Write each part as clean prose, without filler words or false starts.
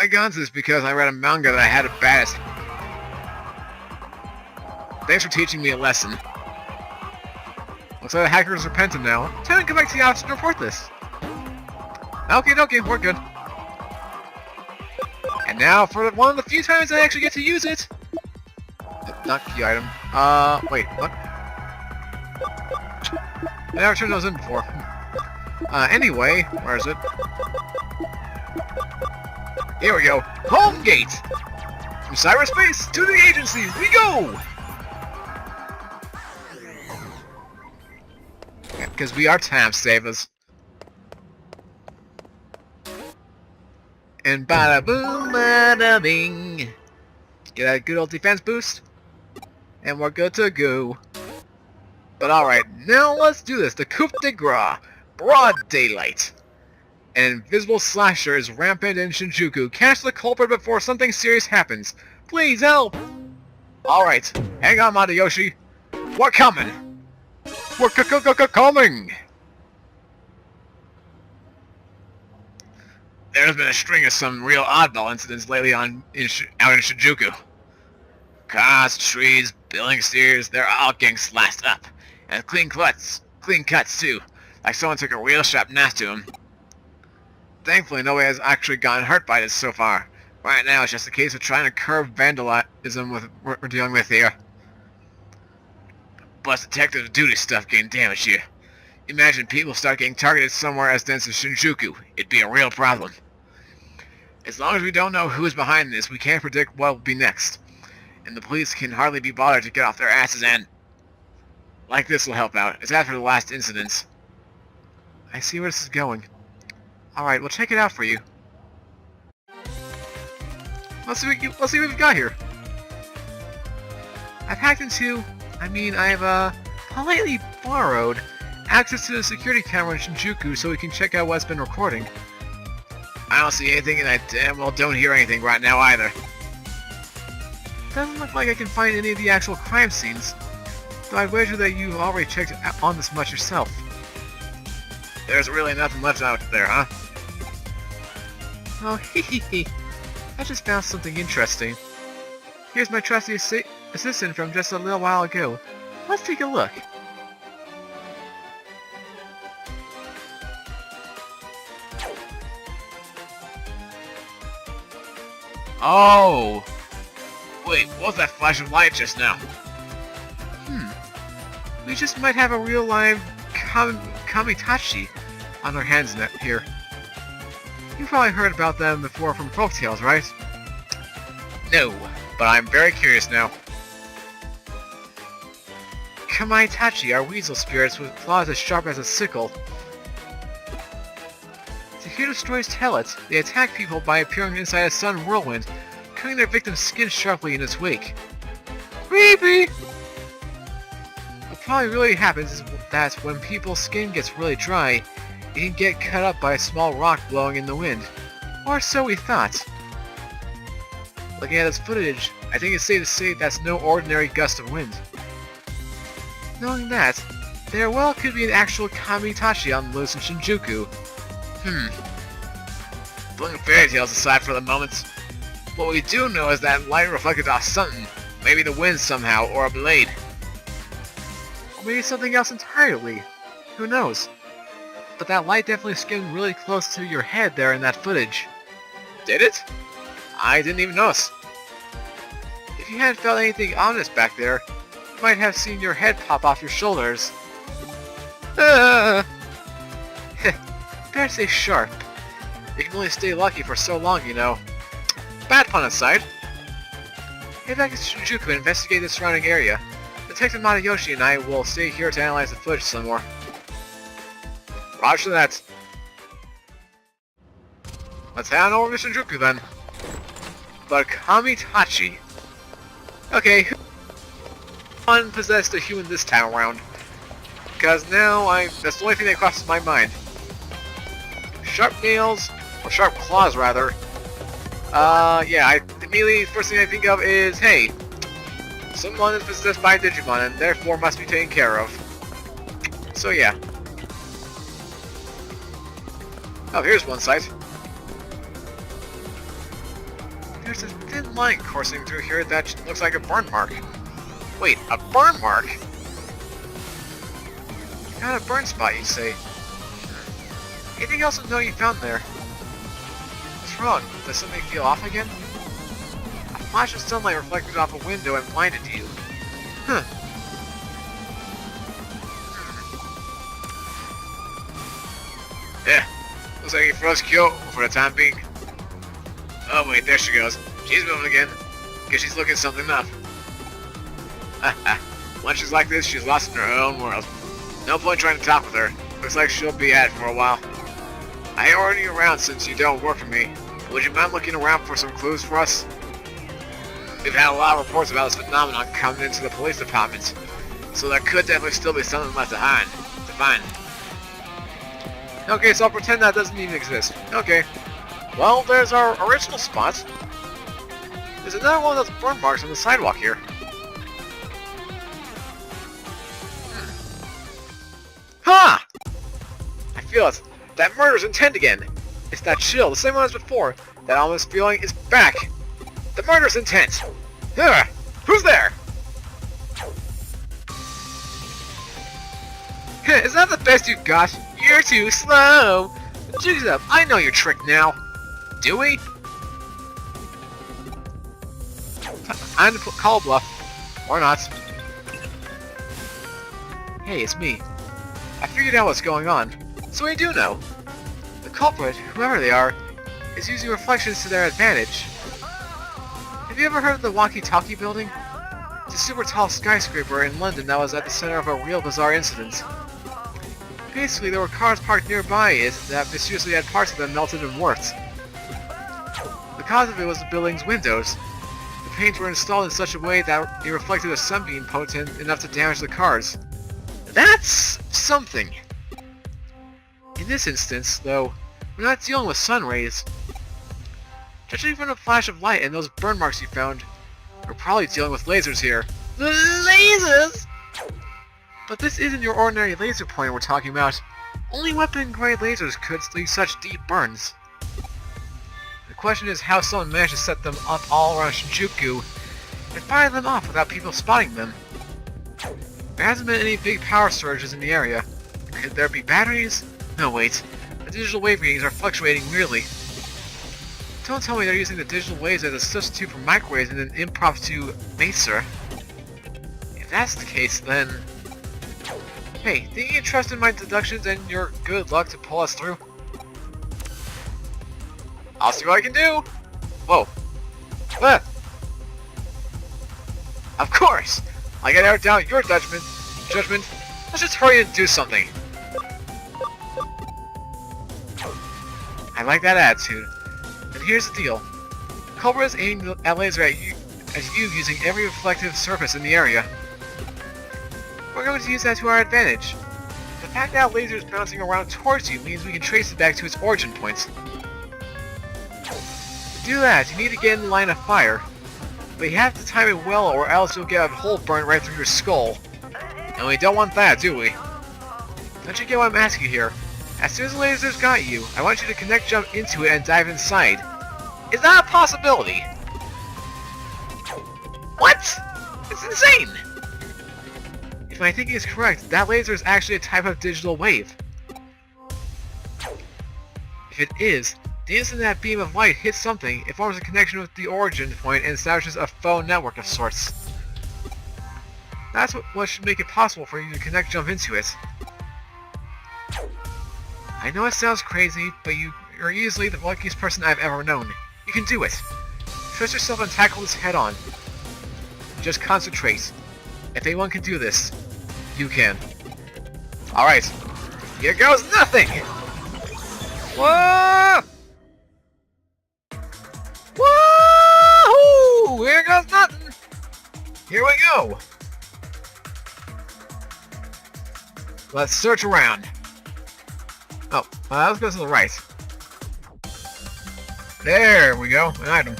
I got into this because I read a manga that I had a baddest. Thanks for teaching me a lesson. Looks like the hacker's repentant now. Time to come back to the office and report this. Okay, we're good. And now for one of the few times I actually get to use it. Not key item. Wait, what? I never turned those in before. Anyway, where is it? Here we go. Home gate! From cyberspace to the agency, we go! Yeah, because we are time savers. And bada boom, bada bing. Get that good old defense boost. And we're good to go. But alright, now let's do this. The coup de grace. Broad daylight. An invisible slasher is rampant in Shinjuku. Catch the culprit before something serious happens. Please help! Alright, hang on, Matayoshi. We're coming! We're coming! There's been a string of some real oddball incidents lately out in Shinjuku. Cars, trees, building exteriors, they're all getting slashed up. And clean cuts too. Like someone took a real sharp knife to him. Thankfully, nobody has actually gotten hurt by this so far. Right now, it's just a case of trying to curb vandalism with what we're dealing with here. Plus, detective duty stuff getting damaged here. Imagine people start getting targeted somewhere as dense as Shinjuku. It'd be a real problem. As long as we don't know who's behind this, we can't predict what will be next. And the police can hardly be bothered to get off their asses and... Like this will help out. It's after the last incidents. I see where this is going. Alright, we'll check it out for you. Let's see what we've got here. I've politely borrowed access to the security camera in Shinjuku so we can check out what's been recording. I don't see anything and I damn well don't hear anything right now either. Doesn't look like I can find any of the actual crime scenes, though I'd wager that you've already checked on this much yourself. There's really nothing left out there, huh? Oh, hee. I just found something interesting. Here's my trusty assistant from just a little while ago. Let's take a look. Oh! Wait, what was that flash of light just now? We just might have a real live Kamitachi on our hands here. You've probably heard about them before from folktales, right? No, but I'm very curious now. Kamaitachi are weasel spirits with claws as sharp as a sickle. To hear the stories tell it, they attack people by appearing inside a sudden whirlwind, cutting their victim's skin sharply in its wake. Creepy! What probably really happens is that when people's skin gets really dry, it can get cut up by a small rock blowing in the wind. Or so we thought. Looking at this footage, I think it's safe to say that's no ordinary gust of wind. Knowing that, there well could be an actual Kamitachi on the loose in Shinjuku. Putting fairy tales aside for the moment, what we do know is that light reflected off something. Maybe the wind somehow, or a blade. Or maybe something else entirely. Who knows? But that light definitely skimmed really close to your head there in that footage. Did it? I didn't even notice. If you hadn't felt anything ominous back there, you might have seen your head pop off your shoulders. Better stay sharp. You can only stay lucky for so long, you know. Bad pun aside. Head back to Shinjuku and investigate the surrounding area. Detective Matayoshi and I will stay here to analyze the footage some more. Roger that. Let's head on over to Shinjuku then. But Kamitachi. Okay, who possessed a human this time around? Because now that's the only thing that crosses my mind. Sharp nails, or sharp claws rather. Yeah, immediately first thing I think of is, hey, someone is possessed by a Digimon and therefore must be taken care of. So yeah. Oh, here's one site. There's a thin line coursing through here that looks like a burn mark. Wait, a burn mark? Not a burn spot, you say? Anything else of note you found there? What's wrong? Does something feel off again? A flash of sunlight reflected off a window and blinded you. Huh. Looks like he froze Kyo for the time being. Oh wait, there she goes. She's moving again. Guess she's looking something up. When she's like this, she's lost in her own world. No point trying to talk with her. Looks like she'll be at it for a while. I ain't already around since you don't work for me. Would you mind looking around for some clues for us? We've had a lot of reports about this phenomenon coming into the police department, so there could definitely still be something left to find. Okay, so I'll pretend that doesn't even exist. Okay. Well, there's our original spot. There's another one of those burn marks on the sidewalk here. Ha! I feel it. That murder's intent again. It's that chill, the same one as before. That ominous feeling is back. The murder's intent. Who's there? Is that the best you've got? You're too slow! Jigs up, I know your trick now. Do we? I'm gonna call bluff. Or not. Hey, it's me. I figured out what's going on. So we do know. The culprit, whoever they are, is using reflections to their advantage. Have you ever heard of the Walkie-Talkie building? It's a super tall skyscraper in London that was at the center of a real bizarre incident. Basically, there were cars parked nearby it that mysteriously had parts of them melted and warped. The cause of it was the building's windows. The panes were installed in such a way that they reflected a sunbeam potent enough to damage the cars. That's something. In this instance, though, we're not dealing with sun rays. Judging from the flash of light and those burn marks you found, we're probably dealing with lasers here. The lasers! But this isn't your ordinary laser pointer we're talking about. Only weapon-grade lasers could leave such deep burns. The question is how someone managed to set them up all around Shinjuku and fire them off without people spotting them. There hasn't been any big power surges in the area. Could there be batteries? No, wait. The digital wave readings are fluctuating weirdly. Don't tell me they're using the digital waves as a substitute for microwaves in an impromptu baser. If that's the case, then... Hey, do you trust in my deductions and your good luck to pull us through? I'll see what I can do! Whoa. Ah. Of course! I can never doubt your judgment. Let's just hurry and do something. I like that attitude. And here's the deal. Cobra is aiming a laser at you using every reflective surface in the area. We're going to use that to our advantage. The fact that laser is bouncing around towards you means we can trace it back to its origin points. To do that, you need to get in the line of fire. But you have to time it well or else you'll get a hole burned right through your skull. And we don't want that, do we? Don't you get what I'm asking here? As soon as the laser's got you, I want you to connect jump into it and dive inside. Is that a possibility? What? It's insane! If my thinking is correct, that laser is actually a type of digital wave. If it is, the instant that beam of light hits something, it forms a connection with the origin point and establishes a phone network of sorts. That's what should make it possible for you to connect jump into it. I know it sounds crazy, but you're easily the luckiest person I've ever known. You can do it. Trust yourself and tackle this head on. Just concentrate. If anyone can do this, you can. Alright. Here goes nothing! Whoa! Woohoo! Here goes nothing! Here we go! Let's search around. Oh, let's go to the right. There we go, an item.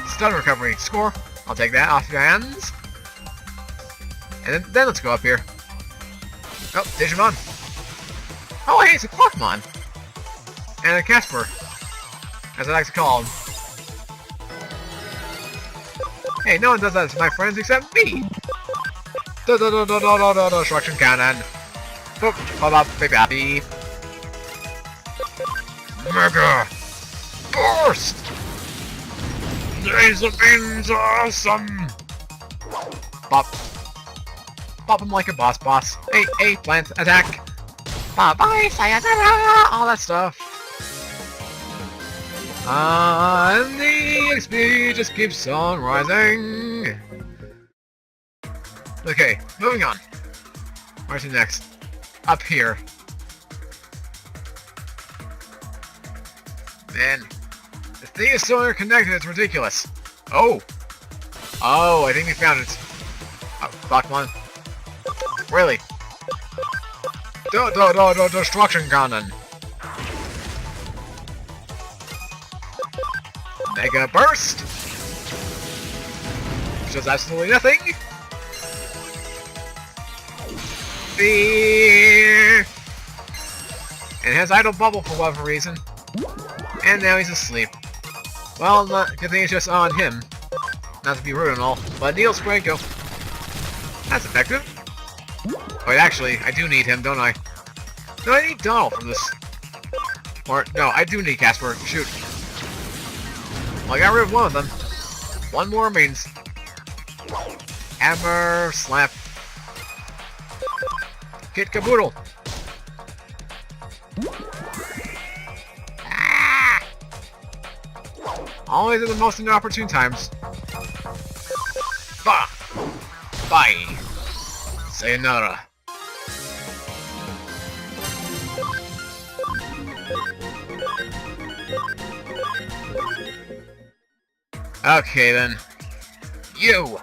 Stun recovery. Score. I'll take that off your hands. And then let's go up here. Oh, Digimon. Oh, hey, it's a Pokemon. And a Casper, as I like to call him. Hey, no one does that to my friends except me! Destruction cannon! Boop, pop up, baby. Mega! Burst! Laser beams are awesome! Pop. Pop him like a boss. Hey, plant, attack! Bye-bye, sayonara! All that stuff. And the XP just keeps on rising. Okay, moving on. Where's he next? Up here. Man, the thing is so interconnected, it's ridiculous. Oh, I think we found it. Oh, fuck one. Really? Destruction cannon. Mega burst. Which does absolutely nothing. And has idle bubble for whatever reason. And now he's asleep. Well, good thing it's just on him. Not to be rude and all, but needle spray, go. That's effective. Wait, actually, I do need him, don't I? No, I need Donald from this. Or, no, I do need Casper. Shoot. Well, I got rid of one of them. One more remains. Hammer, slap. Kit Caboodle. Ah! Always at the most inopportune times. Bah! Bye! Sayonara. Okay then. You!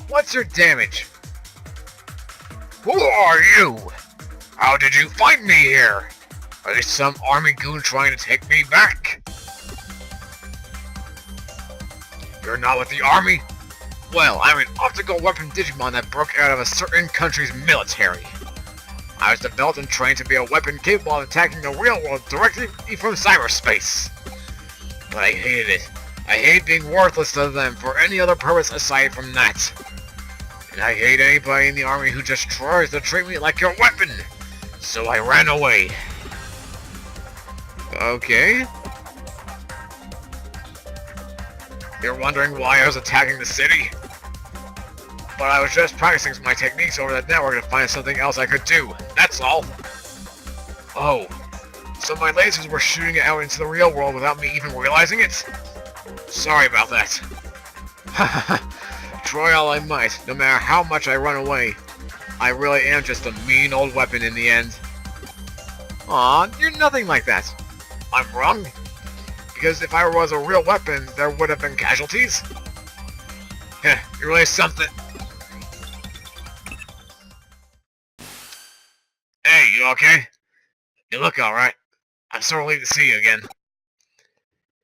What's your damage? Who are you? How did you find me here? Are there some army goon trying to take me back? You're not with the army? Well, I'm an optical weapon Digimon that broke out of a certain country's military. I was developed and trained to be a weapon capable of attacking the real world directly from cyberspace. But I hated it. I hate being worthless to them for any other purpose aside from that. And I hate anybody in the army who just tries to treat me like a weapon. So I ran away. Okay. You're wondering why I was attacking the city? But I was just practicing my techniques over the network to find something else I could do. That's all. Oh. So my lasers were shooting out into the real world without me even realizing it? Sorry about that. Try all I might, no matter how much I run away. I really am just a mean old weapon in the end. Aw, you're nothing like that. I'm wrong? Because if I was a real weapon, there would have been casualties? Heh, you're really something. Hey, you okay? You look alright. I'm so relieved to see you again.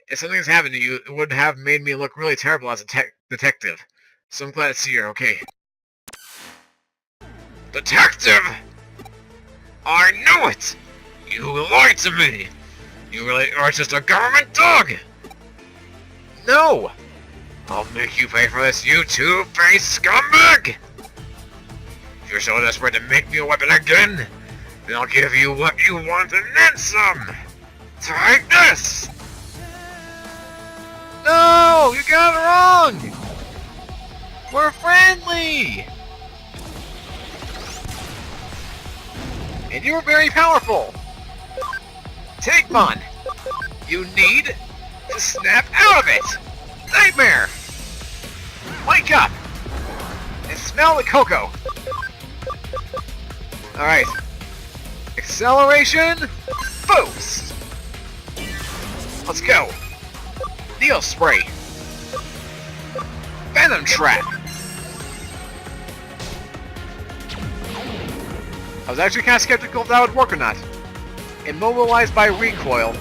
If something's happened to you, it would have made me look really terrible as a detective. So I'm glad to see you're okay. Detective! I knew it! You lied to me! You really are just a government dog! No! I'll make you pay for this, you two-faced scumbag! If you're so desperate to make me a weapon again, then I'll give you what you want and then some! Take this! No! You got it wrong! We're friendly! And you're very powerful! Take one! You need to snap out of it! Nightmare! Wake up! And smell the cocoa! Alright. Acceleration! Boost! Let's go! Needle spray! Venom trap! I was actually kind of skeptical if that would work or not. Immobilized by recoil.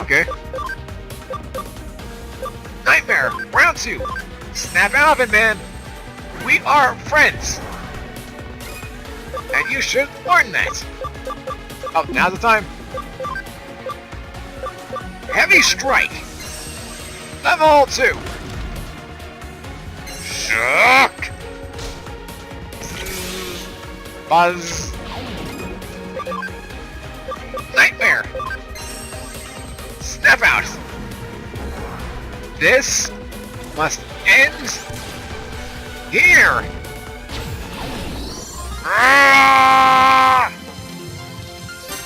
Okay. Nightmare! Round 2! Snap out of it, man! We are friends! And you should learn that! Oh, now's the time! Heavy strike! Level 2! Shook! Buzz! Nightmare! Snap out! This must end here! Ah!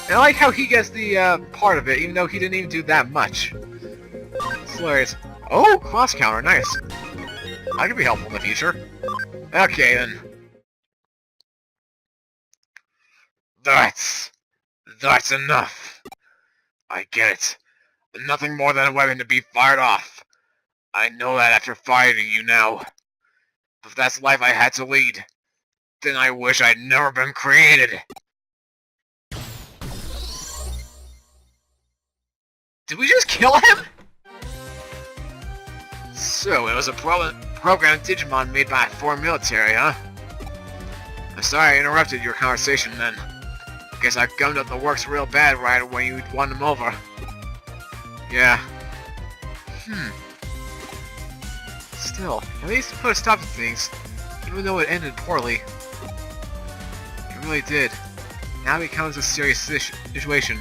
I like how he gets the part of it, even though he didn't even do that much. It's hilarious. Oh, cross counter, nice. That could be helpful in the future. Okay then. That's enough. I get it. Nothing more than a weapon to be fired off. I know that after fighting you now. If that's the life I had to lead, then I wish I'd never been created. Did we just kill him? So, it was a program Digimon made by a foreign military, huh? I'm sorry I interrupted your conversation then. Guess I gummed up the works real bad right when you won them over. Yeah. Still, at least it put a stop to things, even though it ended poorly. It really did. Now it becomes a serious situation.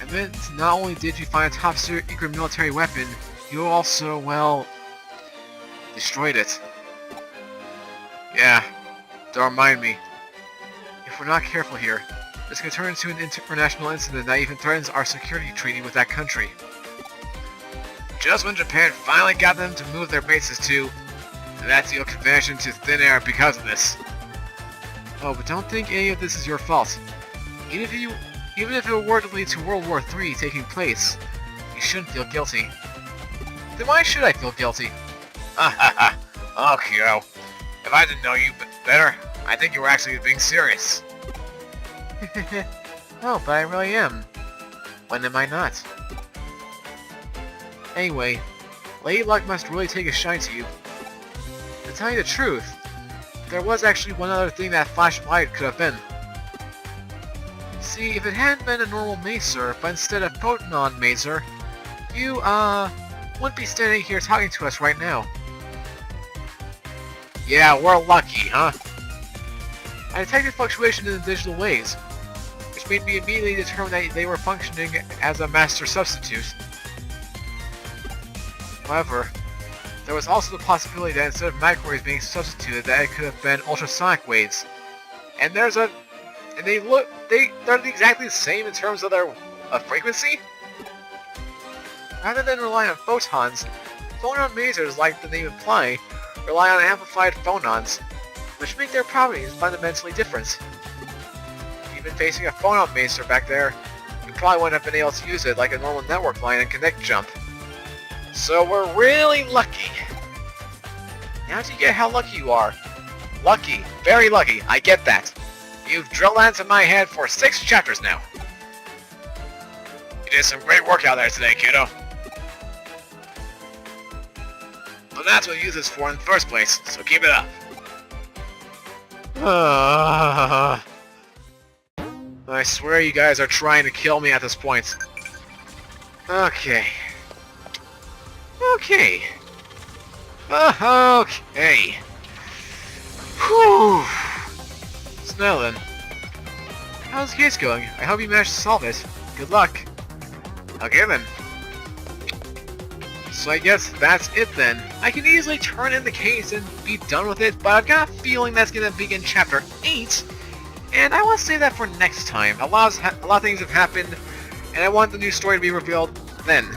And then, not only did you find a top secret military weapon, you also, well, destroyed it. Yeah, don't remind me. If we're not careful here, this could turn into an international incident that even threatens our security treaty with that country. Just when Japan finally got them to move their bases to, that deal could vanish into thin air because of this. Oh, but don't think any of this is your fault. Even if it were to lead to World War III taking place, you shouldn't feel guilty. Then why should I feel guilty? Oh, Kyo. If I didn't know you better, I think you were actually being serious. Oh, but I really am. When am I not? Anyway, Lady Luck must really take a shine to you. To tell you the truth, there was actually one other thing that Flash of Light could have been. See, if it hadn't been a normal Mazer, but instead a Photon Mazer, you, wouldn't be standing here talking to us right now. Yeah, we're lucky, huh? I detected fluctuation in the digital waves, which made me immediately determine that they were functioning as a master substitute. However, there was also the possibility that instead of microwaves being substituted, that it could have been ultrasonic waves. And they're exactly the same in terms of their frequency. Rather than rely on photons, phonon masers, like the name implies, rely on amplified phonons, which make their properties fundamentally different. Even facing a phonon maser back there, you probably wouldn't have been able to use it like a normal network line and connect jump. So we're really lucky. Now do you get how lucky you are? Lucky. Very lucky. I get that. You've drilled that into my head for 6 chapters now. You did some great work out there today, kiddo. But that's what youth is for in the first place, so keep it up. I swear you guys are trying to kill me at this point. Okay. Okay. Okay. Whew. So now then, how's the case going? I hope you managed to solve it. Good luck. Okay then. So I guess that's it then. I can easily turn in the case and be done with it, but I've got a feeling that's gonna begin Chapter 8, and I want to save that for next time. A lot of things have happened, and I want the new story to be revealed then.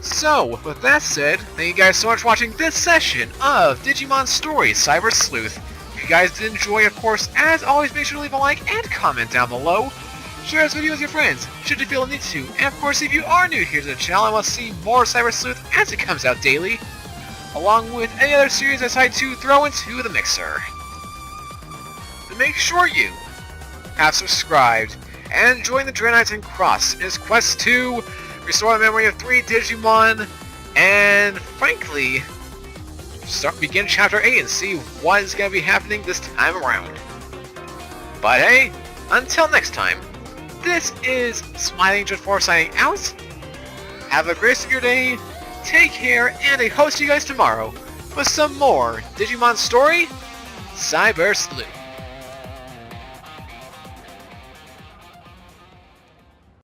So, with that said, thank you guys so much for watching this session of Digimon Story Cyber Sleuth. If you guys did enjoy, of course, as always, make sure to leave a like and comment down below. Share this video with your friends, should you feel the need to. And of course, if you are new here to the channel and want to see more Cyber Sleuth as it comes out daily, along with any other series I decide to throw into the mixer. Then make sure you have subscribed and join the Dreadnights and Cross in his quest to restore the memory of 3 Digimon, and frankly, begin Chapter 8 and see what is going to be happening this time around. But hey, until next time, this is Smiling Just 4 signing out. Have a great rest of your day, take care, and I host you guys tomorrow with some more Digimon Story, Cyber Sleuth.